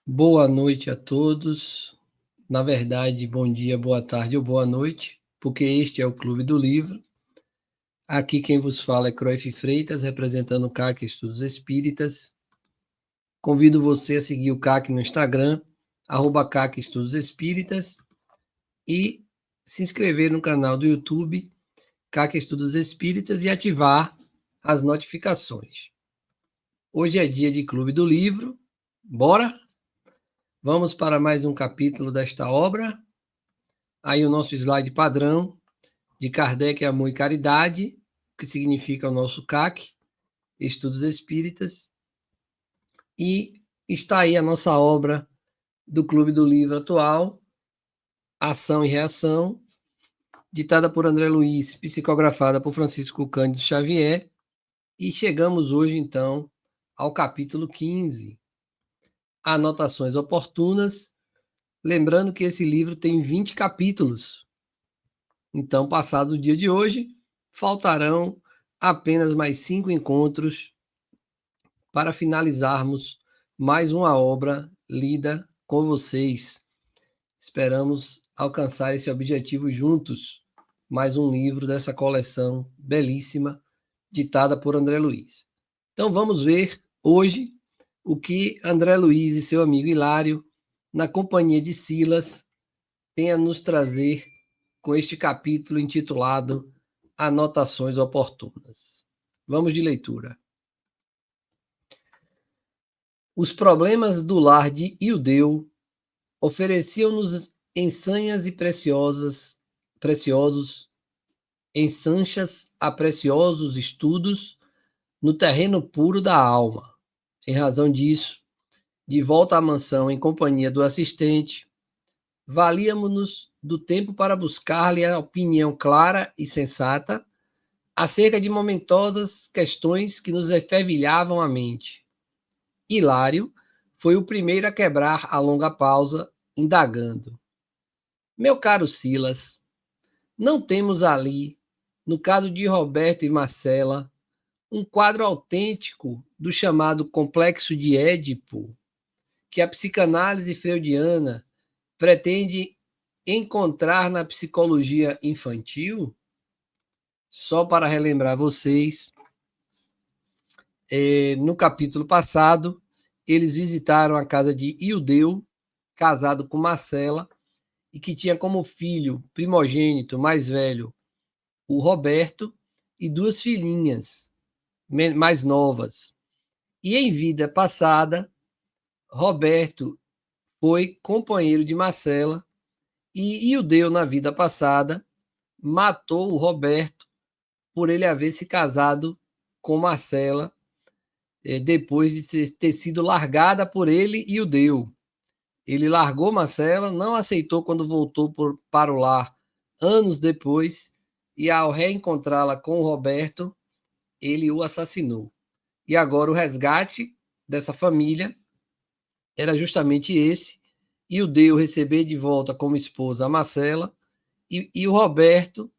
Boa noite a todos. Na verdade, bom dia, boa tarde ou boa noite, porque este é o Clube do Livro. Aqui quem vos fala é Croif Freitas, representando o CAC Estudos Espíritas. Convido você a seguir o CAC no Instagram, @CAC Estudos Espíritas, e se inscrever no canal do YouTube, CAC Estudos Espíritas, e ativar as notificações. Hoje é dia de Clube do Livro. Bora? Vamos para mais um capítulo desta obra. Aí o nosso slide padrão de Kardec, Amor e Caridade, que significa o nosso CAC, Estudos Espíritas. E está aí a nossa obra do Clube do Livro atual, Ação e Reação, ditada por André Luiz, psicografada por Francisco Cândido Xavier. E chegamos hoje, então, ao capítulo 15, Anotações Oportunas. Lembrando que esse livro tem 20 capítulos. Então, passado o dia de hoje, faltarão apenas mais 5 encontros para finalizarmos mais uma obra lida com vocês. Esperamos alcançar esse objetivo juntos. Mais um livro dessa coleção belíssima, ditada por André Luiz. Então vamos ver hoje o que André Luiz e seu amigo Hilário, na companhia de Silas, têm a nos trazer com este capítulo intitulado Anotações Oportunas. Vamos de leitura. Os problemas do lar de Ildeu ofereciam-nos ensanhas e preciosos ensanchas a preciosos estudos no terreno puro da alma. Em razão disso, de volta à mansão em companhia do assistente, valíamos-nos do tempo para buscar-lhe a opinião clara e sensata acerca de momentosas questões que nos efervilhavam a mente. Hilário foi o primeiro a quebrar a longa pausa, indagando: Meu caro Silas, não temos ali, no caso de Roberto e Marcela, um quadro autêntico do chamado complexo de Édipo, que a psicanálise freudiana pretende encontrar na psicologia infantil? Só para relembrar vocês, no capítulo passado, eles visitaram a casa de Ildeu, casado com Marcela, e que tinha como filho primogênito mais velho o Roberto e duas filhinhas mais novas. E em vida passada, Roberto foi companheiro de Marcela e Ildeu, na vida passada, matou o Roberto por ele haver se casado com Marcela depois de ter sido largada por ele e Ildeu. Ele largou Marcela, não aceitou quando voltou para o lar anos depois, e ao reencontrá-la com o Roberto, ele o assassinou. E agora o resgate dessa família era justamente esse, e o Deu receber de volta como esposa a Marcela, e o Roberto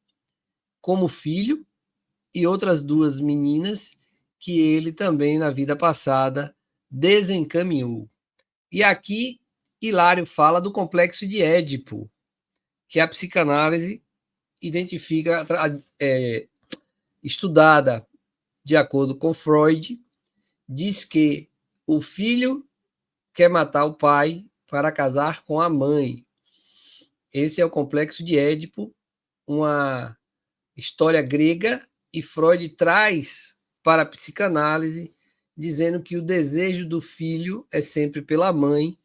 como filho, e outras duas meninas que ele também, na vida passada, desencaminhou. E aqui, Hilário fala do complexo de Édipo, que a psicanálise identifica, estudada de acordo com Freud, diz que o filho quer matar o pai para casar com a mãe. Esse é o complexo de Édipo, uma história grega, e Freud traz para a psicanálise, dizendo que o desejo do filho é sempre pela mãe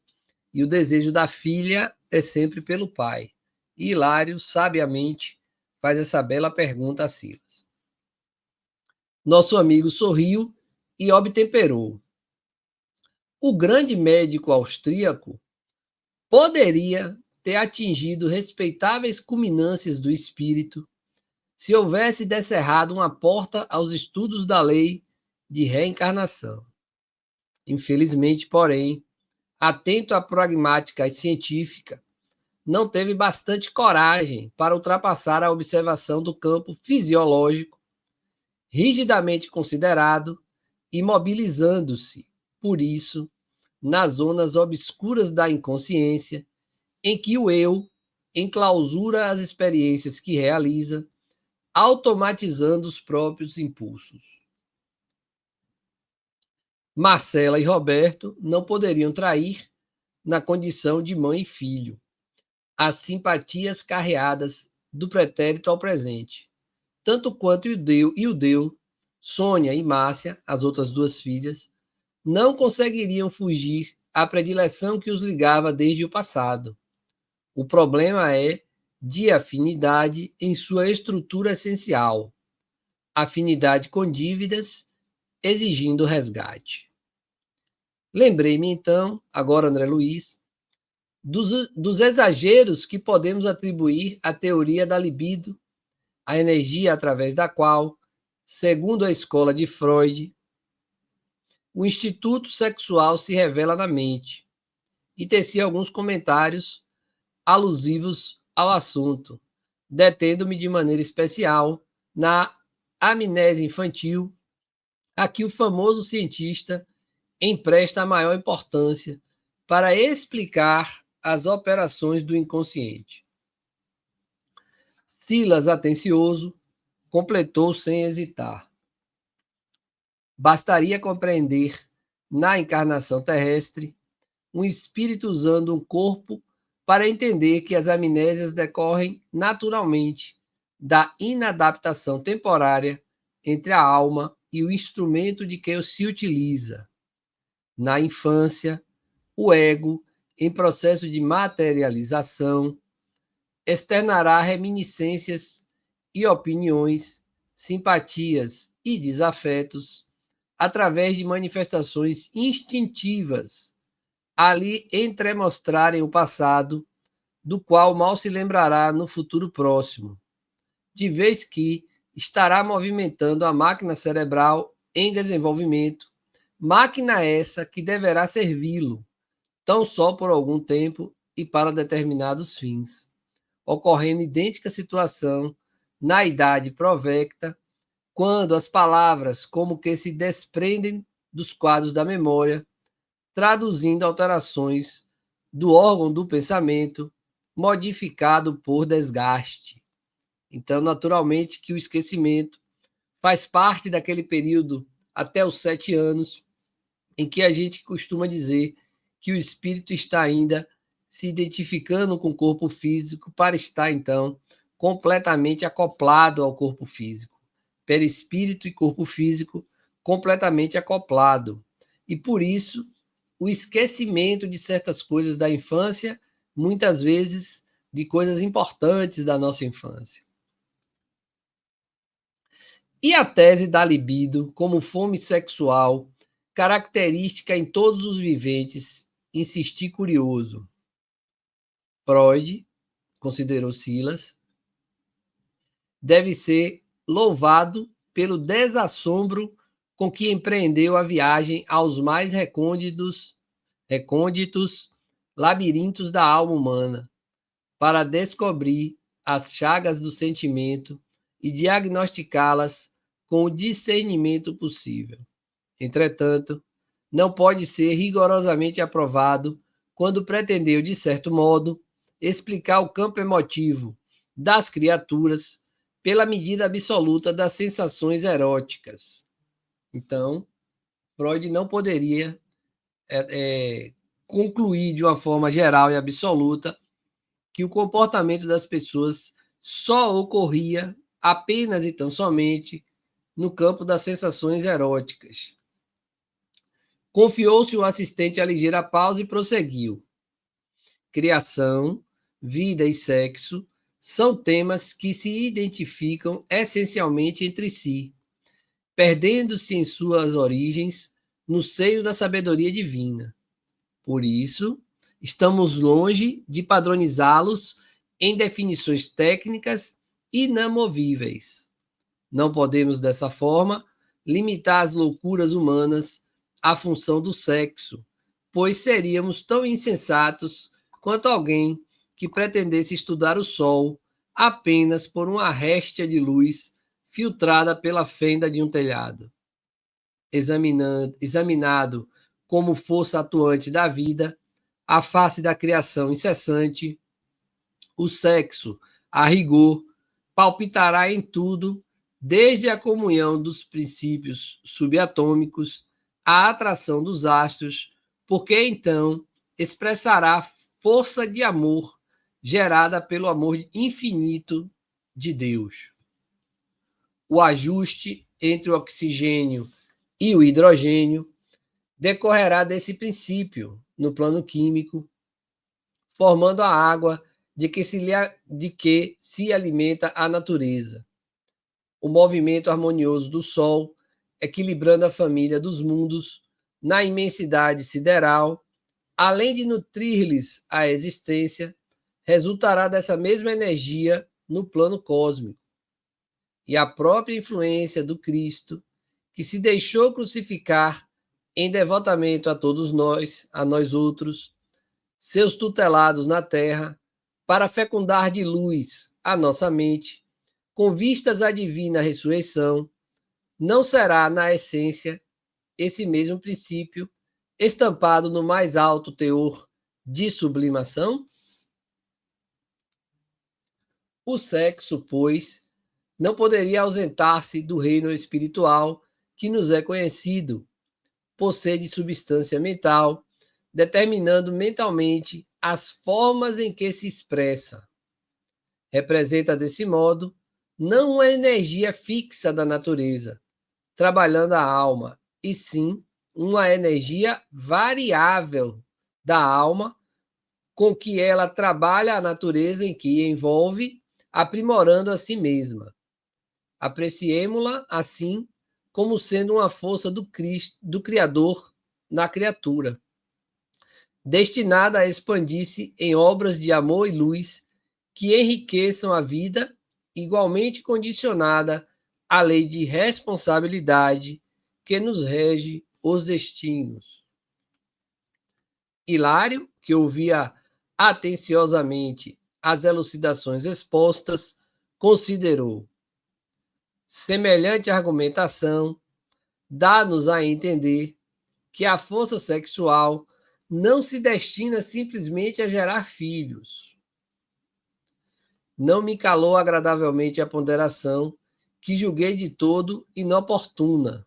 e o desejo da filha é sempre pelo pai. E Hilário, sabiamente, faz essa bela pergunta a Silas. Nosso amigo sorriu e obtemperou. O grande médico austríaco poderia ter atingido respeitáveis culminâncias do espírito se houvesse descerrado uma porta aos estudos da lei de reencarnação. Infelizmente, porém, atento à pragmática e científica, não teve bastante coragem para ultrapassar a observação do campo fisiológico, rigidamente considerado, imobilizando-se, por isso, nas zonas obscuras da inconsciência, em que o eu enclausura as experiências que realiza, automatizando os próprios impulsos. Marcela e Roberto não poderiam trair, na condição de mãe e filho, as simpatias carreadas do pretérito ao presente, tanto quanto o Deu, Sônia e Márcia, as outras duas filhas, não conseguiriam fugir à predileção que os ligava desde o passado. O problema é de afinidade em sua estrutura essencial, afinidade com dívidas, exigindo resgate. Lembrei-me então, agora André Luiz, dos exageros que podemos atribuir à teoria da libido, a energia através da qual, segundo a escola de Freud, o instituto sexual se revela na mente, e teci alguns comentários alusivos ao assunto, detendo-me de maneira especial na amnésia infantil, a que o famoso cientista empresta a maior importância para explicar as operações do inconsciente. Silas, atencioso, completou sem hesitar. Bastaria compreender, na encarnação terrestre, um espírito usando um corpo para entender que as amnésias decorrem naturalmente da inadaptação temporária entre a alma e o instrumento de que se utiliza. Na infância, o ego, em processo de materialização, externará reminiscências e opiniões, simpatias e desafetos através de manifestações instintivas, ali entremostrarem o passado, do qual mal se lembrará no futuro próximo, de vez que estará movimentando a máquina cerebral em desenvolvimento, máquina essa que deverá servi-lo, tão só por algum tempo e para determinados fins, ocorrendo idêntica situação na idade provecta, quando as palavras como que se desprendem dos quadros da memória, traduzindo alterações do órgão do pensamento, modificado por desgaste. Então, naturalmente, que o esquecimento faz parte daquele período até os 7 anos, em que a gente costuma dizer que o espírito está ainda se identificando com o corpo físico para estar, então, completamente acoplado ao corpo físico. Perispírito e corpo físico completamente acoplado. E por isso, o esquecimento de certas coisas da infância, muitas vezes de coisas importantes da nossa infância. E a tese da libido como fome sexual, característica em todos os viventes, insisti curioso. Freud, considerou Silas, deve ser louvado pelo desassombro com que empreendeu a viagem aos mais recônditos labirintos da alma humana, para descobrir as chagas do sentimento e diagnosticá-las com o discernimento possível. Entretanto, não pode ser rigorosamente aprovado quando pretendeu, de certo modo, explicar o campo emotivo das criaturas pela medida absoluta das sensações eróticas. Então, Freud não poderia concluir de uma forma geral e absoluta que o comportamento das pessoas só ocorria apenas e tão somente no campo das sensações eróticas. Confiou-se o assistente a ligeira pausa e prosseguiu. Criação, vida e sexo são temas que se identificam essencialmente entre si, perdendo-se em suas origens no seio da sabedoria divina. Por isso, estamos longe de padronizá-los em definições técnicas inamovíveis. Não podemos, dessa forma, limitar as loucuras humanas à função do sexo, pois seríamos tão insensatos quanto alguém que pretendesse estudar o sol apenas por uma réstia de luz filtrada pela fenda de um telhado. Examinado como força atuante da vida, a face da criação incessante, o sexo, a rigor, palpitará em tudo, desde a comunhão dos princípios subatômicos à atração dos astros, porque então expressará força de amor gerada pelo amor infinito de Deus. O ajuste entre o oxigênio e o hidrogênio decorrerá desse princípio no plano químico, formando a água de que se alimenta a natureza. O movimento harmonioso do Sol, equilibrando a família dos mundos na imensidade sideral, além de nutrir-lhes a existência, resultará dessa mesma energia no plano cósmico. E a própria influência do Cristo, que se deixou crucificar em devotamento a todos nós, a nós outros, seus tutelados na terra, para fecundar de luz a nossa mente, com vistas à divina ressurreição, não será, na essência, esse mesmo princípio, estampado no mais alto teor de sublimação? O sexo, pois, não poderia ausentar-se do reino espiritual que nos é conhecido, por ser de substância mental, determinando mentalmente as formas em que se expressa. Representa, desse modo, não uma energia fixa da natureza, trabalhando a alma, e sim uma energia variável da alma, com que ela trabalha a natureza em que envolve, aprimorando a si mesma. Apreciemo-la, assim, como sendo uma força do Cristo, do Criador na criatura, destinada a expandir-se em obras de amor e luz que enriqueçam a vida, igualmente condicionada à lei de responsabilidade que nos rege os destinos. Hilário, que ouvia atenciosamente as elucidações expostas, considerou: semelhante argumentação dá-nos a entender que a força sexual não se destina simplesmente a gerar filhos. Não me calou agradavelmente a ponderação, que julguei de todo inoportuna,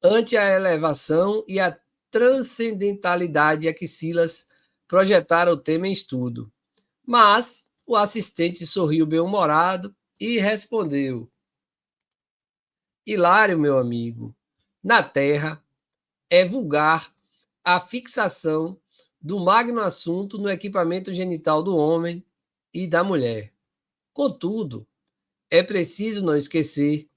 ante a elevação e a transcendentalidade a que Silas projetara o tema em estudo. Mas o assistente sorriu bem-humorado e respondeu: Hilário, meu amigo, na Terra é vulgar a fixação do magno assunto no equipamento genital do homem e da mulher. Contudo, é preciso não esquecer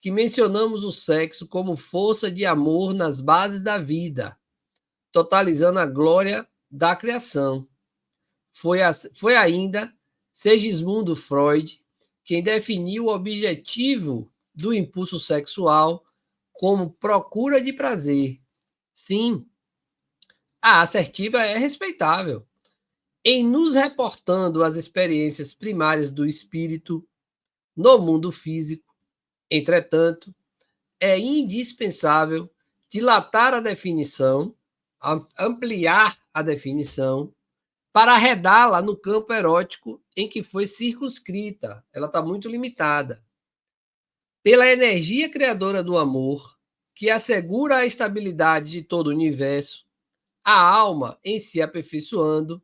que mencionamos o sexo como força de amor nas bases da vida, totalizando a glória da criação. Foi ainda Segismundo Freud quem definiu o objetivo do impulso sexual como procura de prazer. Sim, a assertiva é respeitável. Em nos reportando as experiências primárias do espírito no mundo físico, entretanto, é indispensável dilatar a definição, ampliar a definição, para arredá-la no campo erótico em que foi circunscrita. Ela está muito limitada. Pela energia criadora do amor, que assegura a estabilidade de todo o universo, a alma, em se aperfeiçoando,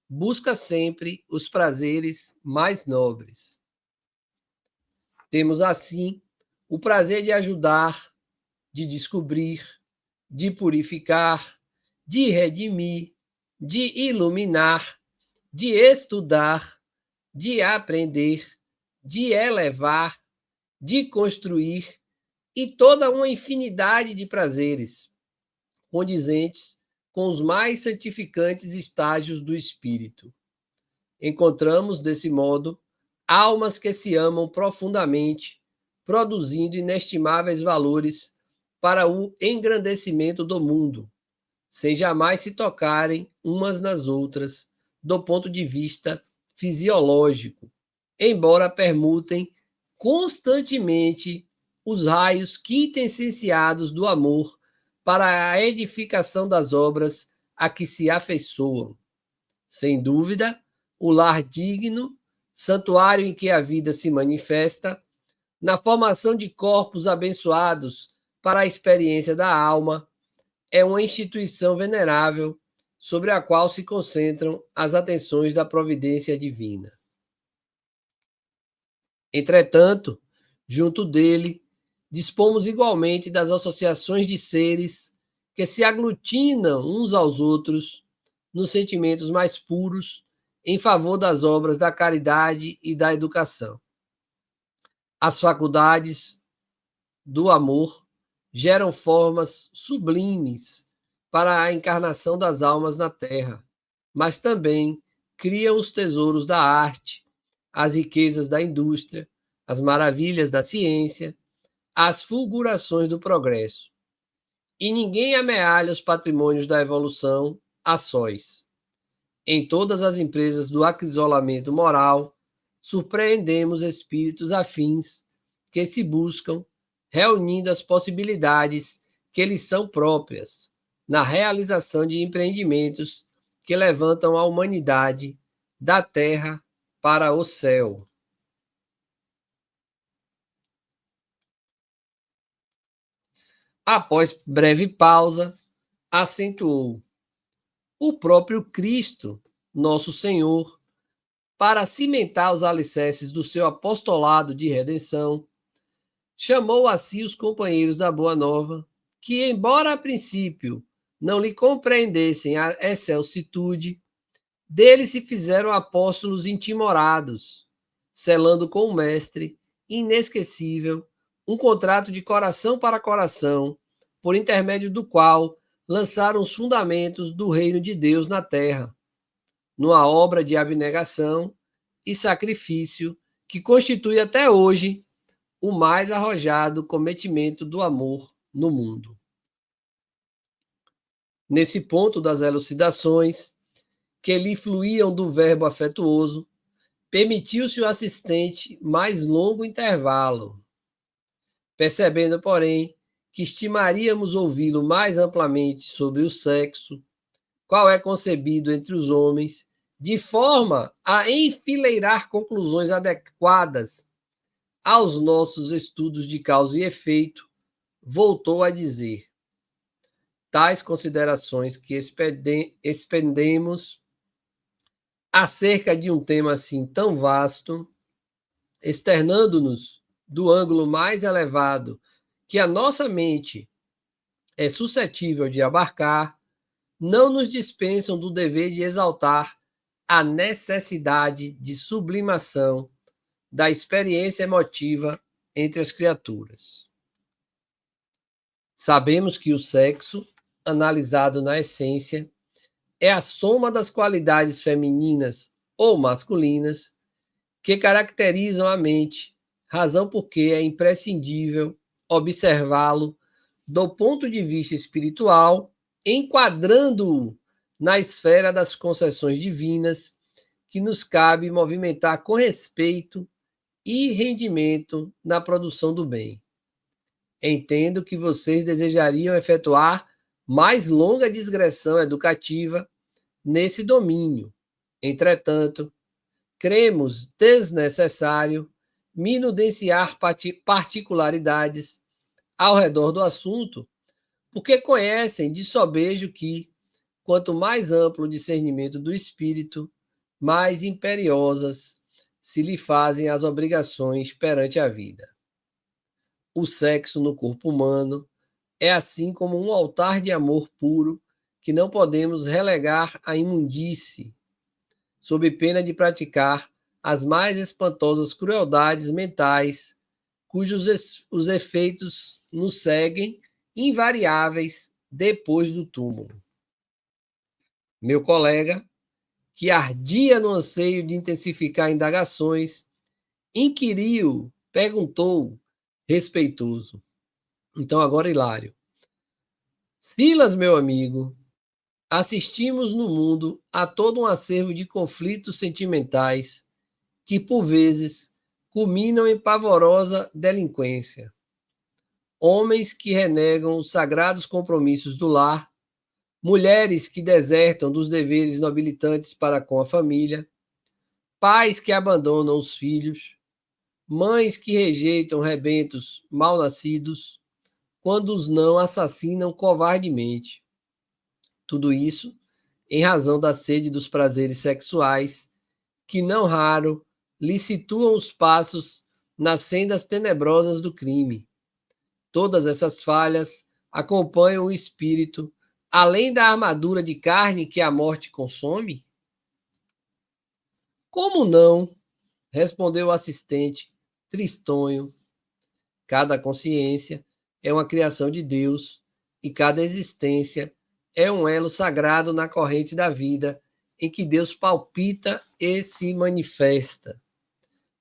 busca sempre os prazeres mais nobres. Temos, assim, o prazer de ajudar, de descobrir, de purificar, de redimir, de iluminar, de estudar, de aprender, de elevar, de construir e toda uma infinidade de prazeres condizentes com os mais santificantes estágios do espírito. Encontramos, desse modo, almas que se amam profundamente, produzindo inestimáveis valores para o engrandecimento do mundo, sem jamais se tocarem umas nas outras, do ponto de vista fisiológico, embora permutem constantemente os raios quintessenciados do amor para a edificação das obras a que se afeiçoam. Sem dúvida, o lar digno, santuário em que a vida se manifesta, na formação de corpos abençoados para a experiência da alma, é uma instituição venerável sobre a qual se concentram as atenções da providência divina. Entretanto, junto dele, dispomos igualmente das associações de seres que se aglutinam uns aos outros nos sentimentos mais puros em favor das obras da caridade e da educação. As faculdades do amor geram formas sublimes para a encarnação das almas na Terra, mas também criam os tesouros da arte, as riquezas da indústria, as maravilhas da ciência, as fulgurações do progresso. E ninguém amealha os patrimônios da evolução a sós. Em todas as empresas do acrisolamento moral, surpreendemos espíritos afins que se buscam, reunindo as possibilidades que lhes são próprias, na realização de empreendimentos que levantam a humanidade da terra para o céu. Após breve pausa, acentuou: o próprio Cristo, nosso Senhor, para cimentar os alicerces do seu apostolado de redenção, chamou a si os companheiros da Boa Nova, que, embora a princípio não lhe compreendessem a excelsitude, dele se fizeram apóstolos intimorados, selando com o Mestre, inesquecível, um contrato de coração para coração, por intermédio do qual lançaram os fundamentos do reino de Deus na terra, numa obra de abnegação e sacrifício que constitui até hoje o mais arrojado cometimento do amor no mundo. Nesse ponto das elucidações, que lhe fluíam do verbo afetuoso, permitiu-se o assistente mais longo intervalo, percebendo, porém, que estimaríamos ouvi-lo mais amplamente sobre o sexo, qual é concebido entre os homens, de forma a enfileirar conclusões adequadas aos nossos estudos de causa e efeito, voltou a dizer: tais considerações que expendemos acerca de um tema assim tão vasto, externando-nos do ângulo mais elevado que a nossa mente é suscetível de abarcar, não nos dispensam do dever de exaltar a necessidade de sublimação da experiência emotiva entre as criaturas. Sabemos que o sexo, analisado na essência, é a soma das qualidades femininas ou masculinas que caracterizam a mente, razão por que é imprescindível observá-lo do ponto de vista espiritual, enquadrando-o na esfera das concessões divinas que nos cabe movimentar com respeito e rendimento na produção do bem. Entendo que vocês desejariam efetuar mais longa digressão educativa nesse domínio. Entretanto, cremos desnecessário minudenciar particularidades ao redor do assunto, porque conhecem de sobejo que, quanto mais amplo o discernimento do espírito, mais imperiosas se lhe fazem as obrigações perante a vida. O sexo no corpo humano é assim como um altar de amor puro que não podemos relegar à imundície, sob pena de praticar as mais espantosas crueldades mentais, cujos os efeitos nos seguem invariáveis depois do túmulo. Meu colega, que ardia no anseio de intensificar indagações, inquiriu, perguntou, respeitoso. Então, agora, Hilário. Silas, meu amigo, assistimos no mundo a todo um acervo de conflitos sentimentais que, por vezes, culminam em pavorosa delinquência. homens que renegam os sagrados compromissos do lar, mulheres que desertam dos deveres nobilitantes para com a família, pais que abandonam os filhos, mães que rejeitam rebentos mal nascidos, quando os não assassinam covardemente. Tudo isso em razão da sede dos prazeres sexuais, que não raro lhe situam os passos nas sendas tenebrosas do crime. Todas essas falhas acompanham o espírito, além da armadura de carne que a morte consome? Como não? Respondeu o assistente, tristonho. Cada consciência é uma criação de Deus e cada existência é um elo sagrado na corrente da vida em que Deus palpita e se manifesta.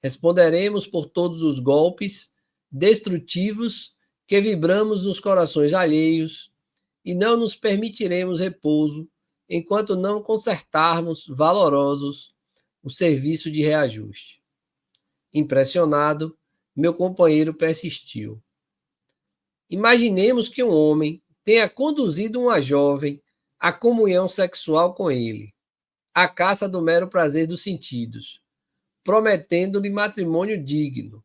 Responderemos por todos os golpes destrutivos que vibramos nos corações alheios e não nos permitiremos repouso enquanto não consertarmos valorosos o serviço de reajuste. Impressionado, meu companheiro persistiu. Imaginemos que um homem tenha conduzido uma jovem à comunhão sexual com ele, à caça do mero prazer dos sentidos, prometendo-lhe matrimônio digno,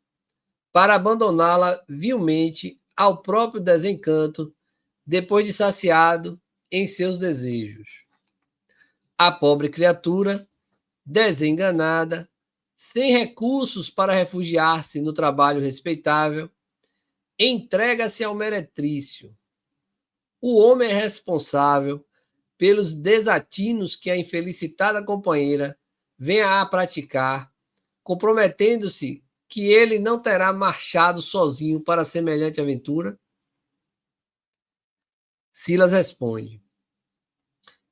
para abandoná-la vilmente ao próprio desencanto, depois de saciado em seus desejos. A pobre criatura, desenganada, sem recursos para refugiar-se no trabalho respeitável, entrega-se ao meretrício. O homem é responsável pelos desatinos que a infelicitada companheira venha a praticar, comprometendo-se que ele não terá marchado sozinho para semelhante aventura? Silas responde: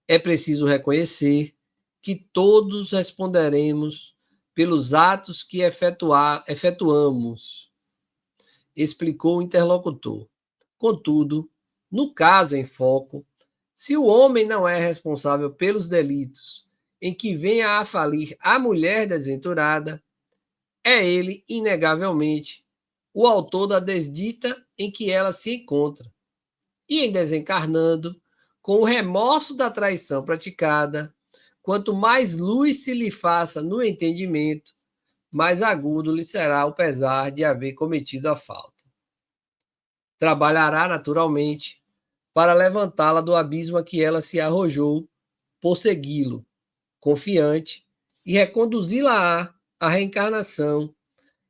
é preciso reconhecer que todos responderemos pelos atos que efetuamos, explicou o interlocutor. Contudo, no caso em foco, se o homem não é responsável pelos delitos em que venha a falir a mulher desventurada, é ele, inegavelmente, o autor da desdita em que ela se encontra. E em desencarnando, com o remorso da traição praticada, quanto mais luz se lhe faça no entendimento, mais agudo lhe será o pesar de haver cometido a falta. Trabalhará naturalmente para levantá-la do abismo a que ela se arrojou por segui-lo, confiante, e reconduzi-la à reencarnação,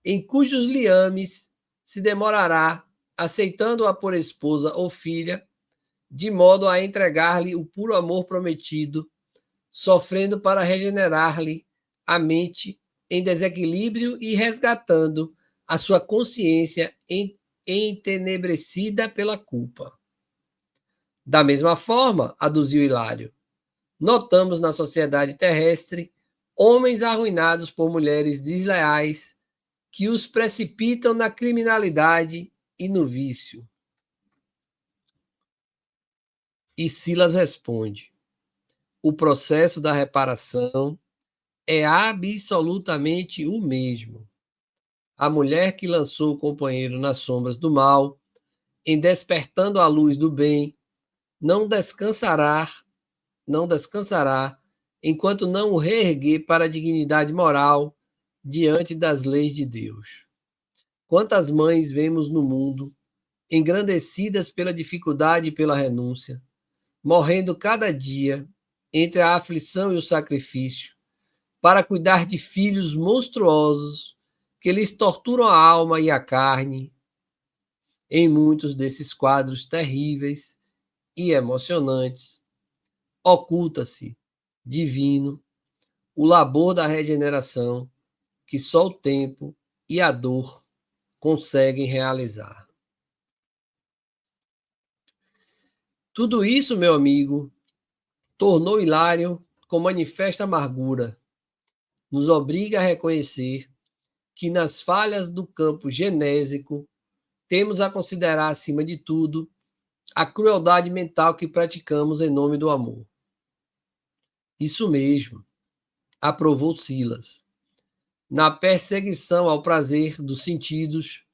em cujos liames se demorará, aceitando-a por esposa ou filha, de modo a entregar-lhe o puro amor prometido, sofrendo para regenerar-lhe a mente em desequilíbrio e resgatando a sua consciência entenebrecida pela culpa. Da mesma forma, aduziu Hilário, notamos na sociedade terrestre homens arruinados por mulheres desleais que os precipitam na criminalidade e no vício. E Silas responde: o processo da reparação é absolutamente o mesmo. A mulher que lançou o companheiro nas sombras do mal, em despertando a luz do bem, não descansará, não descansará enquanto não o reerguer para a dignidade moral diante das leis de Deus. Quantas mães vemos no mundo, engrandecidas pela dificuldade e pela renúncia, morrendo cada dia entre a aflição e o sacrifício, para cuidar de filhos monstruosos que lhes torturam a alma e a carne. Em muitos desses quadros terríveis e emocionantes, oculta-se, divino, o labor da regeneração que só o tempo e a dor conseguem realizar. Tudo isso, meu amigo, tornou Hilário com manifesta amargura. Nos obriga a reconhecer que nas falhas do campo genésico temos a considerar, acima de tudo, a crueldade mental que praticamos em nome do amor. Isso mesmo, aprovou Silas. Na perseguição ao prazer dos sentidos,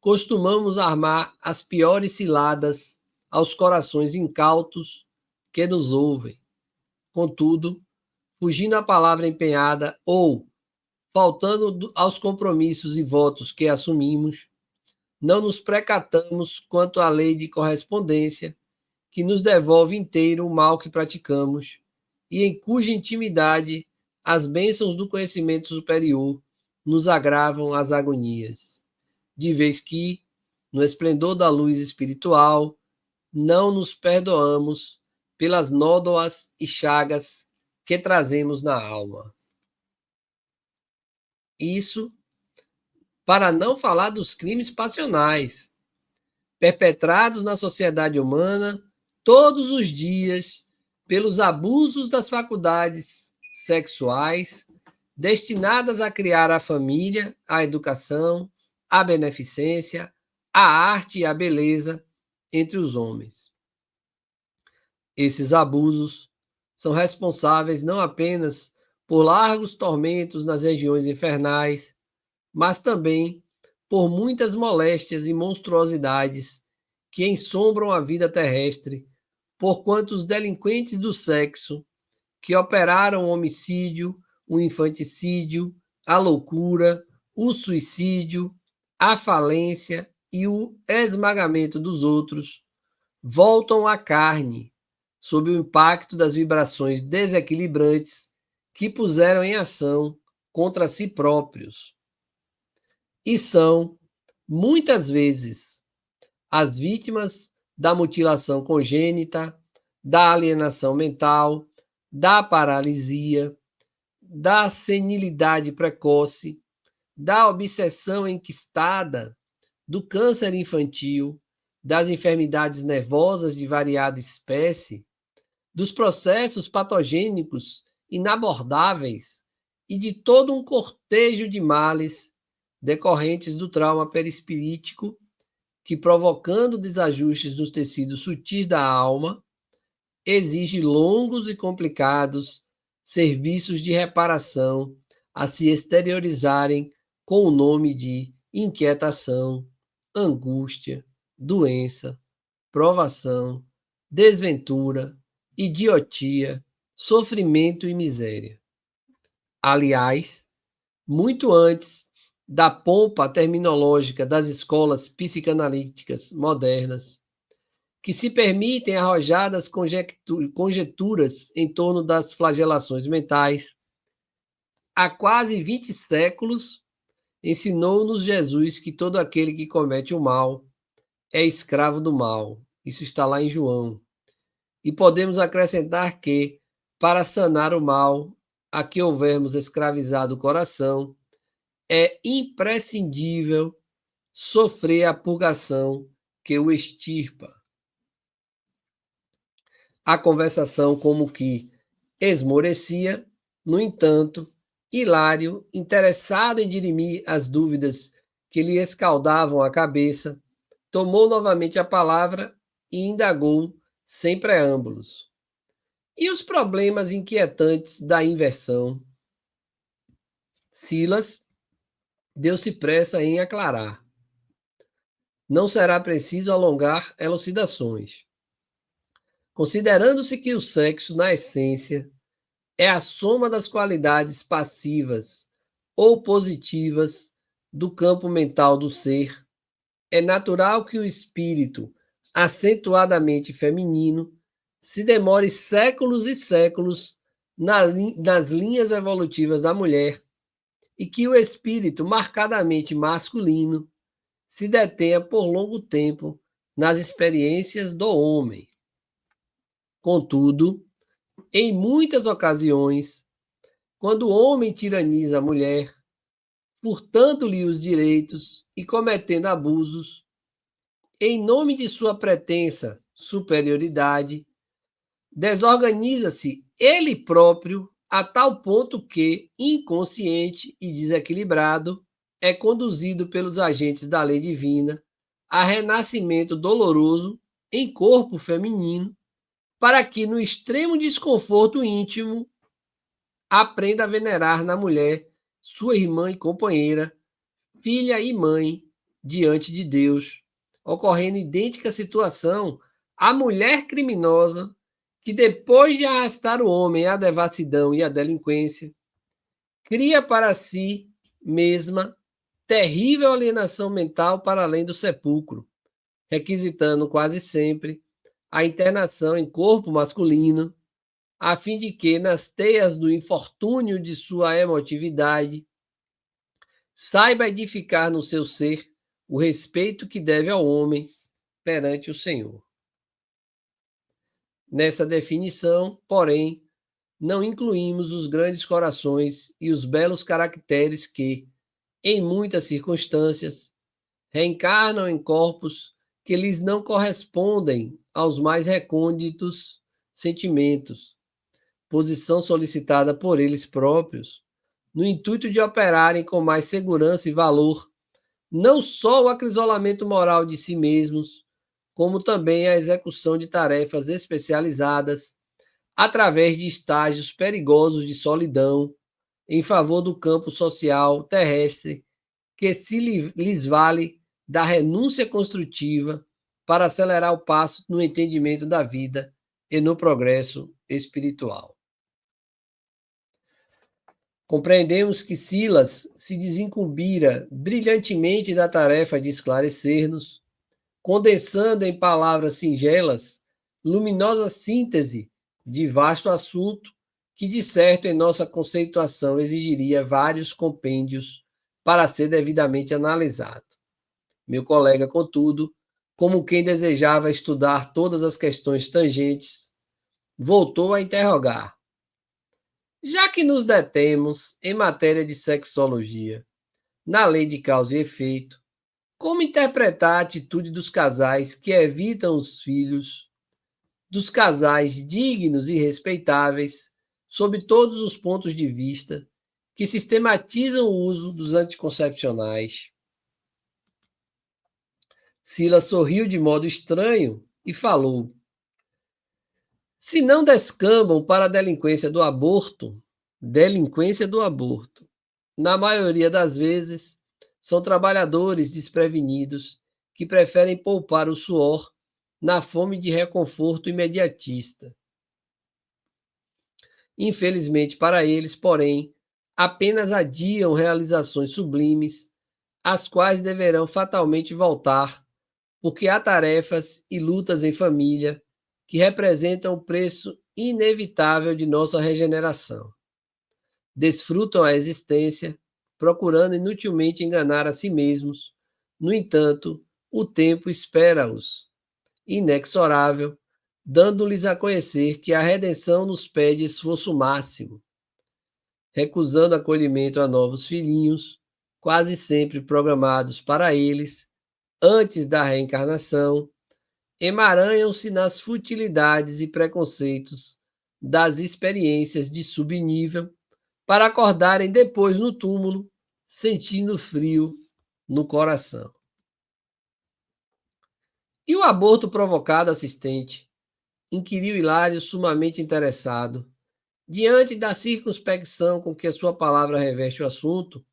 costumamos armar as piores ciladas aos corações incautos que nos ouvem. Contudo, fugindo à palavra empenhada ou faltando aos compromissos e votos que assumimos, não nos precatamos quanto à lei de correspondência que nos devolve inteiro o mal que praticamos e em cuja intimidade as bênçãos do conhecimento superior nos agravam as agonias, de vez que, no esplendor da luz espiritual, não nos perdoamos pelas nódoas e chagas que trazemos na alma. Isso para não falar dos crimes passionais perpetrados na sociedade humana todos os dias pelos abusos das faculdades sexuais destinadas a criar a família, a educação, a beneficência, a arte e a beleza entre os homens. Esses abusos são responsáveis não apenas por largos tormentos nas regiões infernais, mas também por muitas moléstias e monstruosidades que ensombram a vida terrestre, porquanto os delinquentes do sexo, que operaram o homicídio, o infanticídio, a loucura, o suicídio, a falência e o esmagamento dos outros, voltam à carne, sob o impacto das vibrações desequilibrantes que puseram em ação contra si próprios. E são, muitas vezes, as vítimas da mutilação congênita, da alienação mental, da paralisia, da senilidade precoce, da obsessão enquistada, do câncer infantil, das enfermidades nervosas de variada espécie, dos processos patogênicos inabordáveis e de todo um cortejo de males decorrentes do trauma perispirítico que, provocando desajustes nos tecidos sutis da alma, exige longos e complicados serviços de reparação a se exteriorizarem com o nome de inquietação, angústia, doença, provação, desventura, idiotia, sofrimento e miséria. Aliás, muito antes da pompa terminológica das escolas psicanalíticas modernas, que se permitem arrojadas conjecturas em torno das flagelações mentais, há quase 20 séculos ensinou-nos Jesus que todo aquele que comete o mal é escravo do mal. Isso está lá em João. E podemos acrescentar que, para sanar o mal a que houvermos escravizado o coração, é imprescindível sofrer a purgação que o extirpa. A conversação como que esmorecia, no entanto, Hilário, interessado em dirimir as dúvidas que lhe escaldavam a cabeça, tomou novamente a palavra e indagou sem preâmbulos. E os problemas inquietantes da inversão? Silas deu-se pressa em aclarar. Não será preciso alongar elucidações. Considerando-se que o sexo, na essência, é a soma das qualidades passivas ou positivas do campo mental do ser, é natural que o espírito, acentuadamente feminino, se demore séculos e séculos nas linhas evolutivas da mulher e que o espírito marcadamente masculino se detenha por longo tempo nas experiências do homem. Contudo, em muitas ocasiões, quando o homem tiraniza a mulher, furtando-lhe os direitos e cometendo abusos, em nome de sua pretensa superioridade, desorganiza-se ele próprio a tal ponto que, inconsciente e desequilibrado, é conduzido pelos agentes da lei divina a renascimento doloroso em corpo feminino, para que, no extremo desconforto íntimo, aprenda a venerar na mulher sua irmã e companheira, filha e mãe diante de Deus, ocorrendo idêntica situação à mulher criminosa que, depois de arrastar o homem à devassidão e à delinquência, cria para si mesma terrível alienação mental para além do sepulcro, requisitando quase sempre a internação em corpo masculino, a fim de que, nas teias do infortúnio de sua emotividade, saiba edificar no seu ser o respeito que deve ao homem perante o Senhor. Nessa definição, porém, não incluímos os grandes corações e os belos caracteres que, em muitas circunstâncias, reencarnam em corpos que lhes não correspondem aos mais recônditos sentimentos, posição solicitada por eles próprios, no intuito de operarem com mais segurança e valor não só o acrisolamento moral de si mesmos, como também a execução de tarefas especializadas através de estágios perigosos de solidão em favor do campo social terrestre que se lhes vale da renúncia construtiva para acelerar o passo no entendimento da vida e no progresso espiritual. Compreendemos que Silas se desincumbira brilhantemente da tarefa de esclarecer-nos, condensando em palavras singelas luminosa síntese de vasto assunto que, de certo, em nossa conceituação exigiria vários compêndios para ser devidamente analisado. Meu colega, contudo, como quem desejava estudar todas as questões tangentes, voltou a interrogar. Já que nos detemos em matéria de sexologia, na lei de causa e efeito, como interpretar a atitude dos casais que evitam os filhos, dos casais dignos e respeitáveis, sob todos os pontos de vista, que sistematizam o uso dos anticoncepcionais? Silas sorriu de modo estranho e falou: se não descambam para a delinquência do aborto, na maioria das vezes, são trabalhadores desprevenidos que preferem poupar o suor na fome de reconforto imediatista. Infelizmente para eles, porém, apenas adiam realizações sublimes, às quais deverão fatalmente voltar, porque há tarefas e lutas em família que representam o preço inevitável de nossa regeneração. Desfrutam a existência, procurando inutilmente enganar a si mesmos. No entanto, o tempo espera-os, inexorável, dando-lhes a conhecer que a redenção nos pede esforço máximo, recusando acolhimento a novos filhinhos, quase sempre programados para eles, antes da reencarnação, emaranham-se nas futilidades e preconceitos das experiências de subnível para acordarem depois no túmulo, sentindo frio no coração. E o aborto provocado, assistente? Inquiriu Hilário, sumamente interessado. Diante da circunspecção com que a sua palavra reveste o assunto,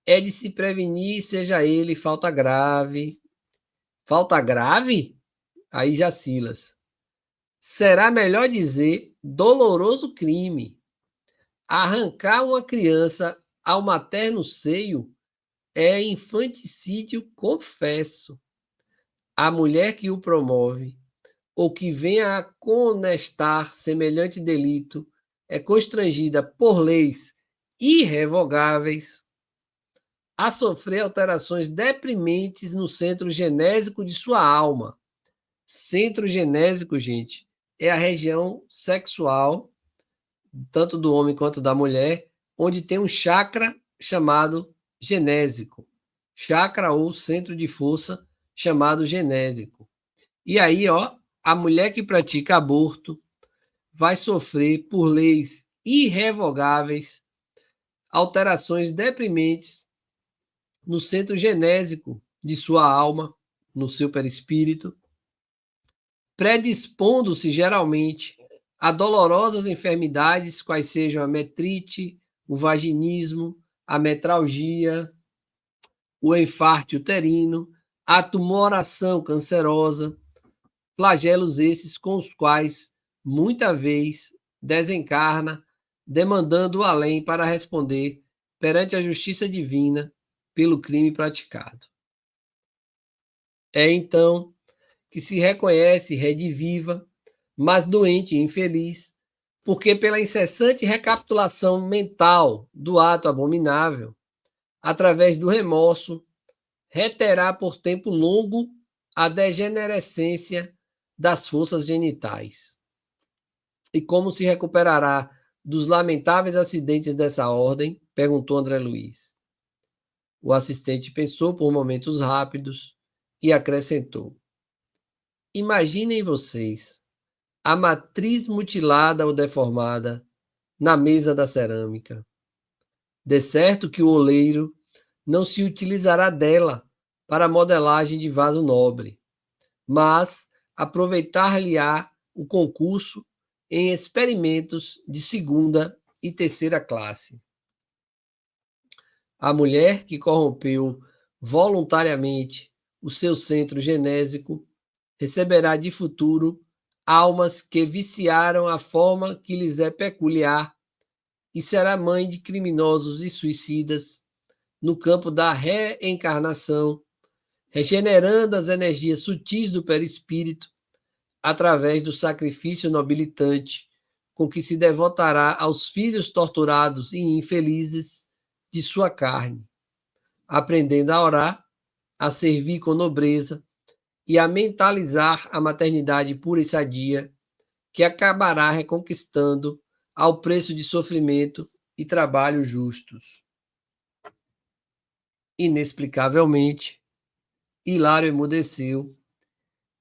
é de se prevenir, seja ele falta grave. Falta grave? Aí já Silas. Será melhor dizer doloroso crime. Arrancar uma criança ao materno seio é infanticídio confesso. A mulher que o promove, ou que venha a conestar semelhante delito, é constrangida por leis irrevogáveis a sofrer alterações deprimentes no centro genésico de sua alma. Centro genésico, gente, é a região sexual, tanto do homem quanto da mulher, onde tem um chakra chamado genésico. Chakra ou centro de força chamado genésico. E aí, ó, a mulher que pratica aborto vai sofrer por leis irrevogáveis alterações deprimentes no centro genésico de sua alma, no seu perispírito, predispondo-se geralmente a dolorosas enfermidades, quais sejam a metrite, o vaginismo, a metralgia, o enfarte uterino, a tumoração cancerosa, flagelos esses com os quais, muita vez, desencarna, demandando o além para responder perante a justiça divina pelo crime praticado. É então que se reconhece rediviva, mas doente e infeliz, porque pela incessante recapitulação mental do ato abominável, através do remorso, reterá por tempo longo a degenerescência das forças genitais. E como se recuperará dos lamentáveis acidentes dessa ordem? Perguntou André Luiz. O assistente pensou por momentos rápidos e acrescentou: imaginem vocês a matriz mutilada ou deformada na mesa da cerâmica. De certo que o oleiro não se utilizará dela para a modelagem de vaso nobre, mas aproveitar-lhe-á o concurso em experimentos de segunda e terceira classe. A mulher que corrompeu voluntariamente o seu centro genésico receberá de futuro almas que viciaram a forma que lhes é peculiar e será mãe de criminosos e suicidas no campo da reencarnação, regenerando as energias sutis do perispírito através do sacrifício nobilitante com que se devotará aos filhos torturados e infelizes de sua carne, aprendendo a orar, a servir com nobreza e a mentalizar a maternidade pura e sadia, que acabará reconquistando ao preço de sofrimento e trabalho justos. Inexplicavelmente, Hilário emudeceu,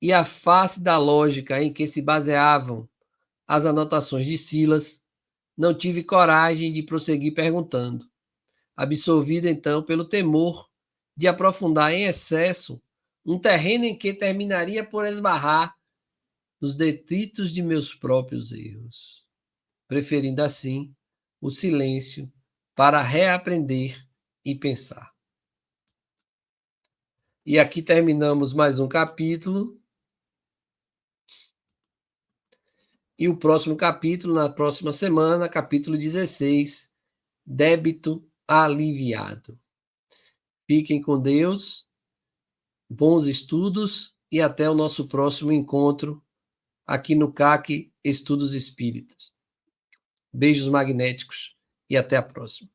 e a face da lógica em que se baseavam as anotações de Silas, não tive coragem de prosseguir perguntando, absolvido então pelo temor de aprofundar em excesso um terreno em que terminaria por esbarrar nos detritos de meus próprios erros, preferindo assim o silêncio para reaprender e pensar. E aqui terminamos mais um capítulo. E o próximo capítulo, na próxima semana, capítulo 16, débito aliviado. Fiquem com Deus, bons estudos e até o nosso próximo encontro aqui no CAC Estudos Espíritas. Beijos magnéticos e até a próxima.